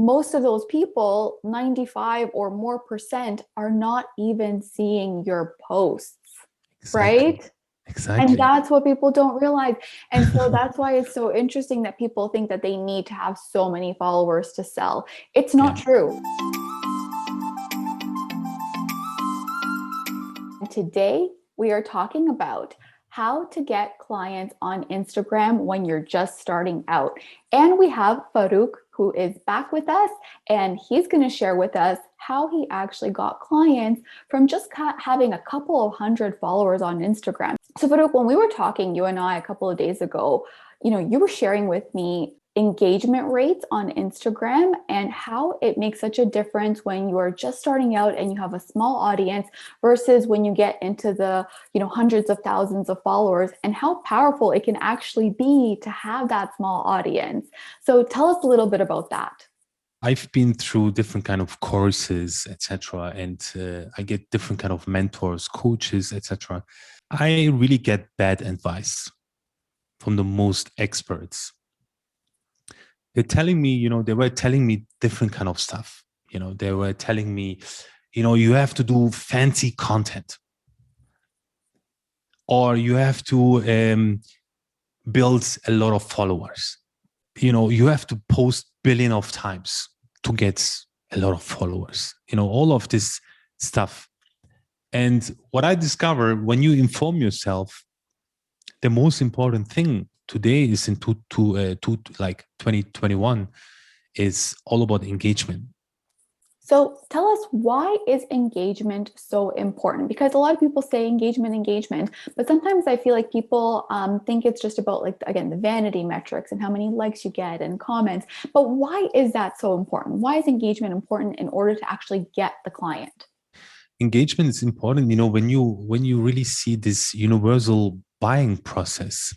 Most of those people, 95 or more percent, are not even seeing your posts, Exactly. right? And Exactly. that's what people don't realize. And so that's why it's so interesting that people think that they need to have so many followers to sell. It's not Yeah. true. Today, we are talking about how to get clients on Instagram when you're just starting out. And we have Farouk, who is back with us, and he's going to share with us how he actually got clients from just having a couple of hundred followers on Instagram. So Farouk, when we were talking, you and I, a couple of days ago, you were sharing with me engagement rates on Instagram and how it makes such a difference when you are just starting out and you have a small audience versus when you get into the, hundreds of thousands of followers, and how powerful it can actually be to have that small audience. So tell us a little bit about that. I've been through different kind of courses, etc., and I get different kind of mentors, coaches, etc. I really get bad advice from the most experts. They're telling me, they were telling me different kind of stuff. They were telling me, you have to do fancy content, or you have to build a lot of followers. You have to post billion of times to get a lot of followers. All of this stuff. And what I discovered, when you inform yourself, the most important thing today is in 2021 is all about engagement. So tell us, why is engagement so important? Because a lot of people say engagement, but sometimes I feel like people think it's just about, like, again, the vanity metrics and how many likes you get and comments. But why is that so important? Why is engagement important in order to actually get the client? Engagement is important, when you really see this universal buying process.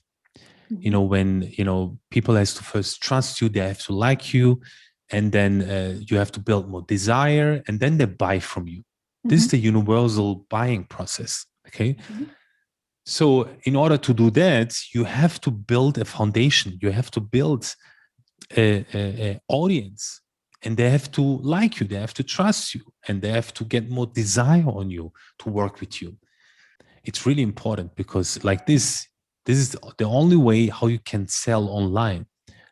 Mm-hmm. When people has to first trust you, they have to like you, and then you have to build more desire, and then they buy from you. This Mm-hmm. is the universal buying process. Okay. Mm-hmm. So in order to do that, you have to build a foundation. You have to build a audience, and they have to like you. They have to trust you, and they have to get more desire on you to work with you. It's really important, because like this is the only way how you can sell online.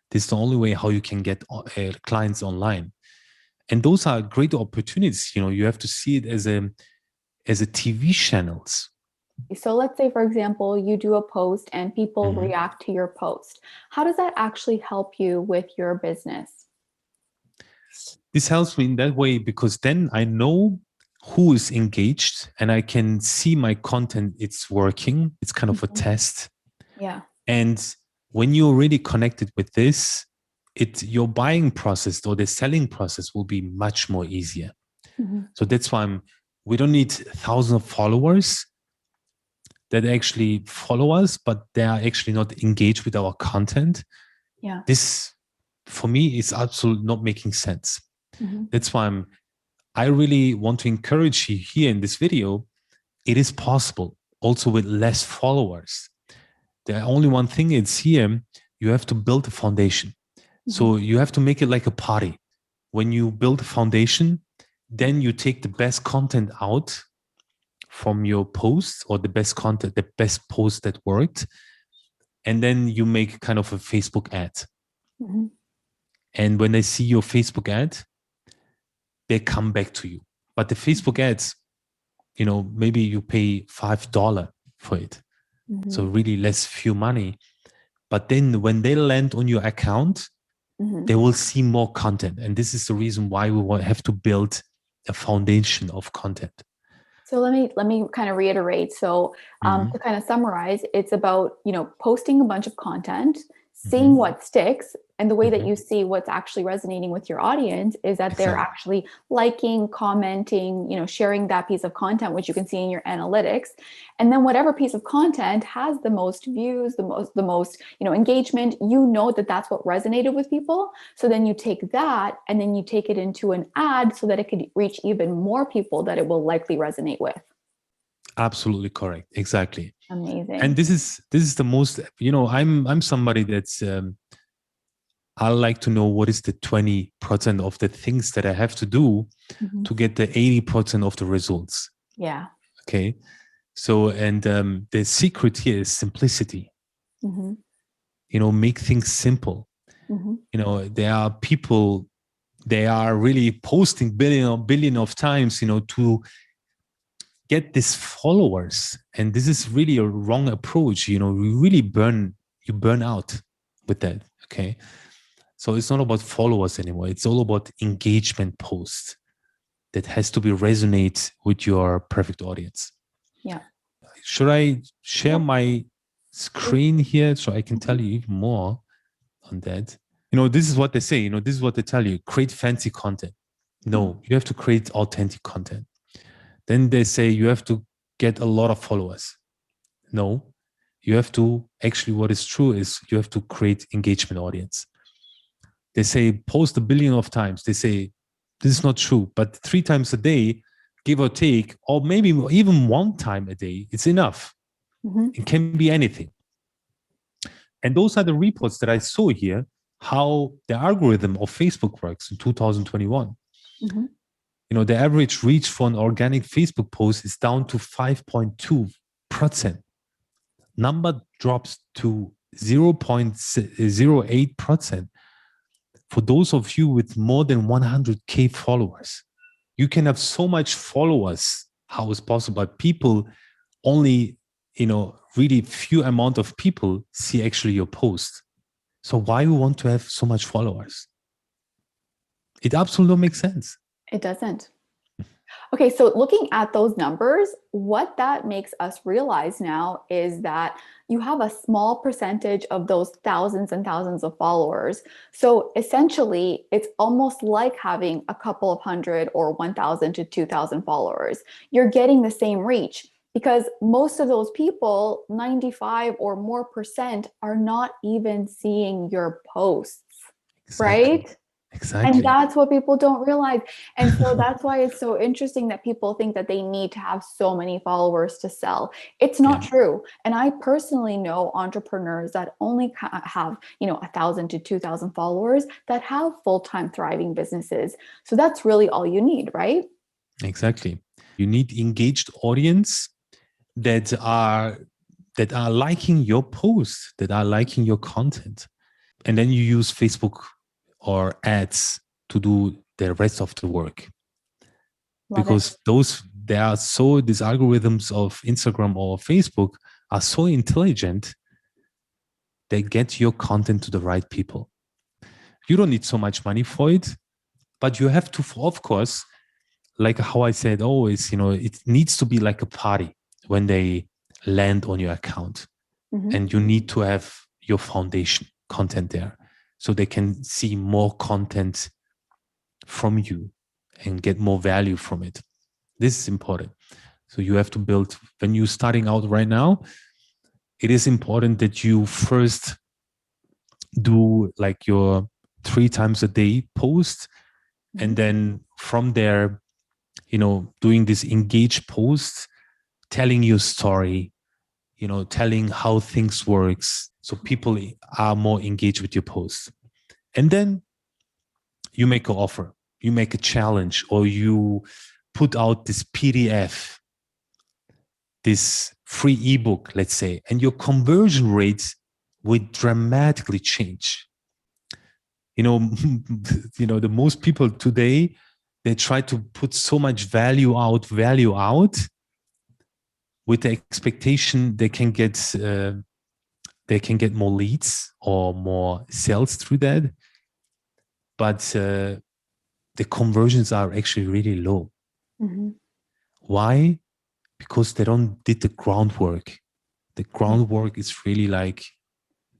This is the only way how you can get clients online. And those are great opportunities. You have to see it as a TV channels. So let's say, for example, you do a post and people Mhm. react to your post. How does that actually help you with your business? This helps me in that way, because then I know who is engaged, and I can see my content. It's working. It's kind of a Mhm. test. Yeah. And when you're really connected with this, your buying process or the selling process will be much more easier. Mhm. So that's why we don't need thousands of followers that actually follow us, but they are actually not engaged with our content. Yeah. This, for me, is absolutely not making sense. Mhm. That's why I really want to encourage you here in this video. It is possible also with less followers. The only one thing is here, you have to build a foundation. Mhm. So you have to make it like a party. When you build a foundation, then you take the best content out from your posts, or the best content, the best post that worked. And then you make kind of a Facebook ad. Mhm. And when they see your Facebook ad, they come back to you. But the Facebook ads, maybe you pay $5 for it. So Mhm. really less few money. But then when they land on your account, Mhm. they will see more content. And this is the reason why we have to build a foundation of content. So let me kind of reiterate. So Mm-hmm. to kind of summarize, it's about, posting a bunch of content, seeing Mm-hmm. what sticks, and the way that Mm-hmm. you see what's actually resonating with your audience is that they're Exactly. actually liking, commenting, sharing that piece of content, which you can see in your analytics. And then whatever piece of content has the most views, the most engagement, that that's what resonated with people. So then you take that and then you take it into an ad so that it could reach even more people that it will likely resonate with. Absolutely correct. Exactly. And Amazing. this is the most, I'm somebody that's I like to know what is the 20% of the things that I have to do to get the 80% of the results. Yeah. Okay. So, and the secret here is simplicity. Make things simple. There are people, they are really posting billion of times, to get these followers. And this is really a wrong approach. You really burn out with that. Okay. So it's not about followers anymore. It's all about engagement posts that has to be resonate with your perfect audience. Yeah. Should I share my screen here so I can tell you even more on that? This is what they say, this is what they tell you, create fancy content. No, you have to create authentic content. Then they say you have to get a lot of followers. No, you have to, actually what is true is you have to create engagement audience. They say post 1 billion of times. They say this is not true, but 3 times a day, give or take, or maybe even 1 time a day, it's enough. It can be anything. And those are the reports that I saw here, how the algorithm of Facebook works in 2021. The average reach for an organic Facebook post is down to 5.2%. Number drops to 0.08%. For those of you with more than 100K followers. You can have so much followers. How is possible? But people only, really few amount of people see actually your post. So why you want to have so much followers? It absolutely don't make sense. It doesn't. Okay, so looking at those numbers, what that makes us realize now is that you have a small percentage of those thousands and thousands of followers. So essentially, it's almost like having a couple of hundred or 1,000 to 2,000 followers. You're getting the same reach because most of those people, 95 or more %, are not even seeing your posts, right? Exactly. And that's what people don't realize. And so that's why it's so interesting that people think that they need to have so many followers to sell. It's not true. And I personally know entrepreneurs that only have, 1,000 to 2,000 followers that have full-time thriving businesses. So that's really all you need, right? Exactly. You need engaged audience that are liking your posts, that are liking your content. And then you use Facebook or ads to do the rest of the work. Because these algorithms of Instagram or Facebook are so intelligent, they get your content to the right people. You don't need so much money for it, but you have to, of course, like how I said always, it needs to be like a party when they land on your account. And you need to have your foundation content there so they can see more content from you and get more value from it. This is important. So you have to build, when you're starting out right now, it is important that you first do like your 3 times a day post. And then from there, doing this engaged post, telling your story, telling how things works. So people are more engaged with your posts. And then you make an offer, you make a challenge, or you put out this PDF, this free ebook, let's say, and your conversion rates would dramatically change. The most people today, they try to put so much value out with the expectation they can get more leads or more sales through that. But the conversions are actually really low. Why? Because they don't did the groundwork. The groundwork is really like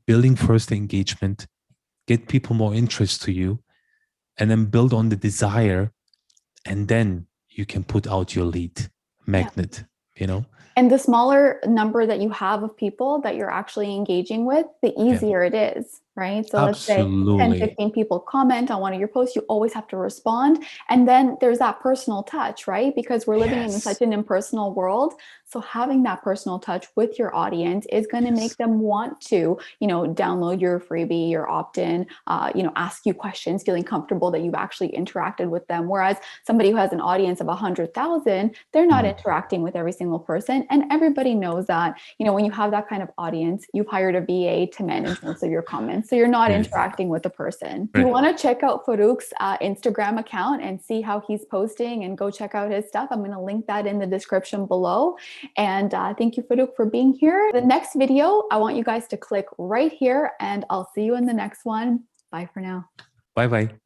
building first the engagement, get people more interest to you, and then build on the desire, and then you can put out your lead magnet, And the smaller number that you have of people that you're actually engaging with, the easier it is. right? So let's say 10, Absolutely. 15 people comment on one of your posts, you always have to respond. And then there's that personal touch, right? Because we're living in Yes. such an impersonal world. So having that personal touch with your audience is going to make Yes. them want to, download your freebie, your opt-in, ask you questions, feeling comfortable that you've actually interacted with them. Whereas somebody who has an audience of 100,000, they're not interacting with every single person. And everybody knows that, when you have that kind of audience, you've hired a VA to manage most of your comments. So you're not Right. interacting with the person. If Right. you want to check out Farouk's Instagram account and see how he's posting and go check out his stuff, I'm going to link that in the description below. And thank you, Farouk, for being here. The next video, I want you guys to click right here, and I'll see you in the next one. Bye for now. Bye-bye.